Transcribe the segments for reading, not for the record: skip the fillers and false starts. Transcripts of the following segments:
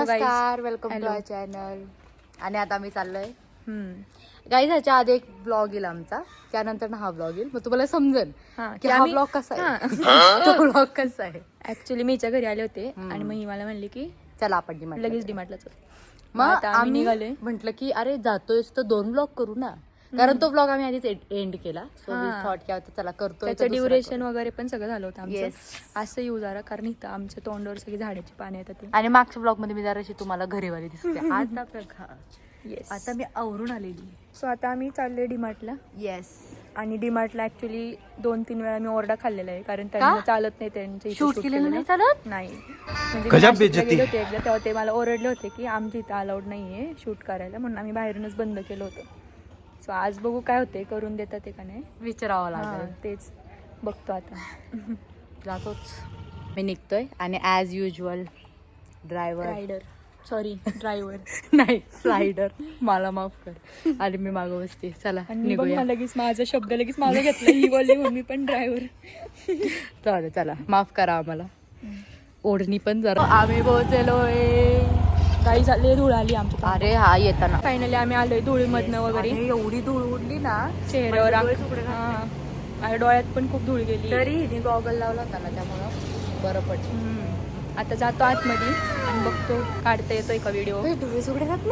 नमस्कार, welcome to our channel. आणि आता आम्ही चाललोय गाईज. ह्याच्या आधी एक ब्लॉग येईल आमचा, त्यानंतर हा ब्लॉग येईल. मग तुम्हाला समजेल की हा ब्लॉग कसा आहे, तो ब्लॉग कसा आहे. ऍक्च्युली मी हिच्या घरी आले होते आणि मग ही मला म्हणली की चला आपण डिमांड लगेच डिमांडला चल. मग आम्ही निघाले, म्हटलं की अरे जातोयस तर 2 ब्लॉग करू ना, कारण तो ब्लॉग आम्ही आधीच एंड केला. सो वी थॉट की आता चला करतोय. त्याचं ड्युरेशन वगैरे पण सगळं झालं होतं आमचं. असं येऊ जरा, कारण इथं आमच्या तोंडावर सगळी झाडाची पाने येतात. आणि मागच्या ब्लॉग मध्ये मी जराशी तुम्हाला घरीवाली दिसते. आता बघा, येस, आता मी आवरून आलेली. सो आता आम्ही चाललोय डीमार्टला. येस. आणि डीमार्टला ऍक्च्युली 2-3 वेळा मी ओरडा खाल्लेला आहे, कारण त्यांना चालत नाही, त्यांच्या शूट केलेलं नाही चालत. नाही म्हणजे गेले होते एकदा, तेव्हा ते मला ओरडले होते की आमच्या इथं अलाउड नाहीये शूट करायला, म्हणून आम्ही बाहेरूनच बंद केलं होतं. सो आज बघू काय होते, करून देतात ते का नाही विचारावं लागेल. तेच बघतो आता. जातोच मी, निघतोय. आणि ॲज युजल ड्रायव्हर नाही स्लायडर मला माफ कर. आणि मी मागं बसते. चला निघूया. लगेच माझा शब्द लगेच मागं घेतला, ही बोलली मम्मी पण ड्रायव्हर. चालेल, चला माफ करा आम्हाला. ओढणी पण जरा. आम्ही पोहोचलोय. काही झाले, धूळ आली आमच्या. अरे हा येताना फायनली आम्ही आलोय धुळीमधनं वगैरे. एवढी धूळ उडली ना चेहऱ्यावर, माझ्या डोळ्यात पण खूप धूळ गेली. तरी हिने गॉगल लावला होता ना, त्यामुळं बरं पडलं. आता जातो आतमध्ये आणि बघतो काढता येतोय का व्हिडिओ. डोळे सुगडे जात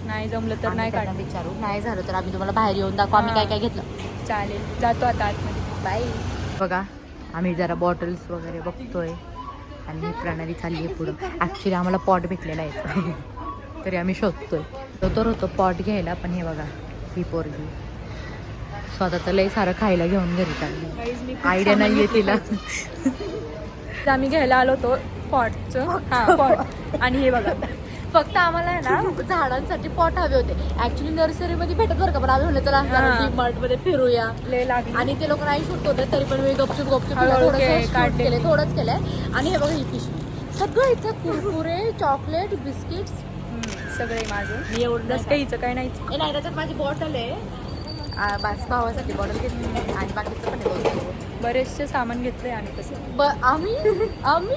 नाही जमलं तर नाही काढणार. विचारू, नाही झालं तर आम्ही तुम्हाला बाहेर येऊन दाखवू आम्ही काय काय घेतलं. चालेल, जातो आता आतमध्ये. बाय. बघा, आम्ही जरा बॉटल्स वगैरे बघतोय आणि प्रणाली चालली आहे पुढं. ॲक्च्युली आम्हाला पॉट भेटलेला आहे तरी आम्ही शोधतोय. तर होतो पॉट घ्यायला, पण हे बघा ही पोरगी स्वतः तर लई सारं खायला घेऊन घरी चालली. आयडिया नाहीये तिला. आम्ही घ्यायला आलो होतो पॉटचं पॉट. आणि हे बघा, फक्त आम्हाला ना झाडांसाठी पॉट हवे होते. ऍक्च्युली नर्सरीमध्ये भेटत बरं का, पण आम्ही म्हणलं चला डीमार्ट मध्ये फिरूया. लय लागली. आणि ते लोक नाही शूट होते, तरी पण मी गपचूप केले, थोडंच केलंय. आणि हे बघा ही पिशवी, सगळं इथं कुरकुरे, चॉकलेट, बिस्किट्स सगळे माझं. मी एवढं काहीच काय नाहीच. नाही, त्याच्यात माझी बॉटल आहे. बस भावासाठी बॉटल घेतली आणि बाकीचं पण आहे. बरेचसे सामान घेतलंय आम्ही तसं. आम्ही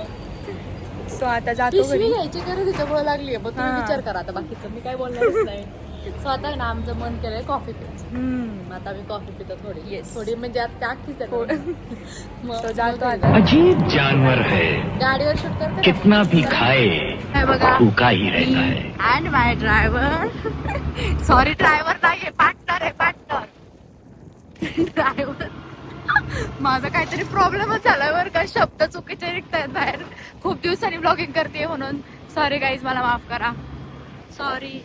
सो आता जातो घरी. घ्यायची गरज त्याच्यामुळे लागली. मग तुम्ही विचार करा आता, बाकीचं मी काय बोलणारच नाही. सो आता आहे ना, आमचं मन केलंय कॉफी पिण्याचं. आता मी कॉफी पितो थोडी म्हणजे आता अख्खीच तो जातो आता. अजीब जानवर है, गाडीवर शूट करतो. कितना भी खाए बघा, भूखा ही रहता है. And my driver, sorry driver नाही, पार्टनर आहे, पार्टनर. ड्रायव्हर माझा काहीतरी प्रॉब्लेमच झालाय बरं का, शब्द चुकीचे निघतायत बाहेर. खूप दिवसांनी ब्लॉगिंग करते म्हणून सॉरी गाईज, मला माफ करा. सॉरी.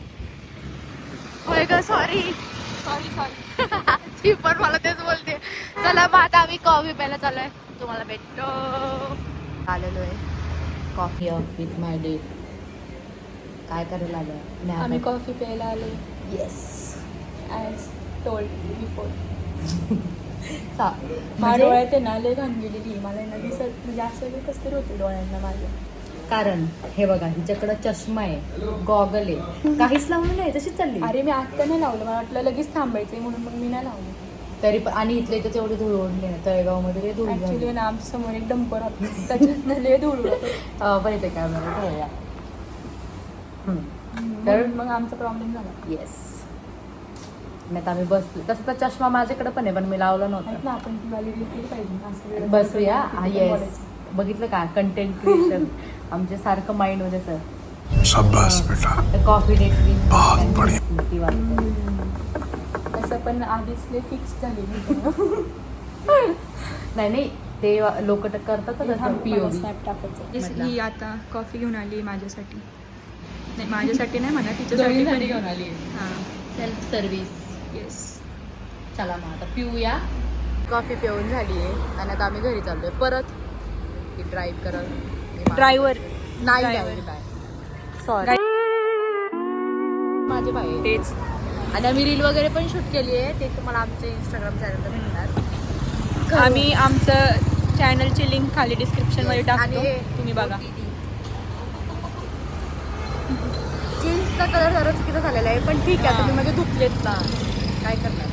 होय ग, सॉरी. ती पण मला तेच बोलते. चला मग आता आम्ही कॉफी प्यायला चालूय, तुम्हाला भेटतो. आलेलो आहे कॉफी विथ माय डे. काय करायला आलं आम्ही कॉफी प्यायला आलो. Yes, as told before. म्हणजे डोळ्यात ना लय घाण गेलेली, मला ना दिसत म्हणजे असं कसं तरी होते डोळ्यांना माझ्या. कारण हे बघा, हिच्याकडं चष्मा आहे, गॉगल आहे, काहीच लावलं नाही, तशीच चालली. अरे मी आत्ता नाही लावलं, मला वाटलं लगेच थांबायचंय म्हणून मग मी नाही लावलं. तरी पण आणि इथल्या इथं एवढी धूळ ओढली ना, तळेगाव मध्ये धूळ. ऍक्च्युली ना आमच्या समोर एक डंपर राहतो, त्याच्यात लय धूळ होतं. पण ते कॅमेरा ठेवूया. तर मग आमचा प्रॉब्लेम झाला. येस. नाही तर आम्ही बसलो. तसं तर चष्मा माझ्याकडे पण आहे, पण मी लावला नव्हता. आपण ती वाली केली पाहिजे. बसूया. येस, बघितलं का, कंटेंट क्रिएशन आमच्या सारखं माइंड मध्ये सर. शाबाश बेटा, कॉफी डेट तसं पण आधीच लय फिक्स झाली. नाही ते लोक करतात स्नॅप टाकायचं. ही आता कॉफी घेऊन आली माझ्यासाठी. नाही माझ्यासाठी नाही म्हणा, तिच्यासाठी घेऊन आली. हां, सेल्फ सर्व्हिस. येस. चला मग आता पिऊया. कॉफी पिऊन झाली आहे आणि आता आम्ही घरी चाललोय परत. ड्राईव्ह करत ड्रायव्हर नाही, सॉरी माझे भाई तेच. आणि आम्ही रील वगैरे पण शूट केली आहे, ते तुम्हाला आमच्या इंस्टाग्राम चॅनलवर भेटणार. आम्ही आमचं चॅनलची लिंक खाली डिस्क्रिप्शन मध्ये टाकतो, तुम्ही बघा. जीन्सचा कलर जरा चुकीचा झालेला आहे, पण ठीक आहे, तुम्ही म्हणजे धुतलेत ना, काय करणार.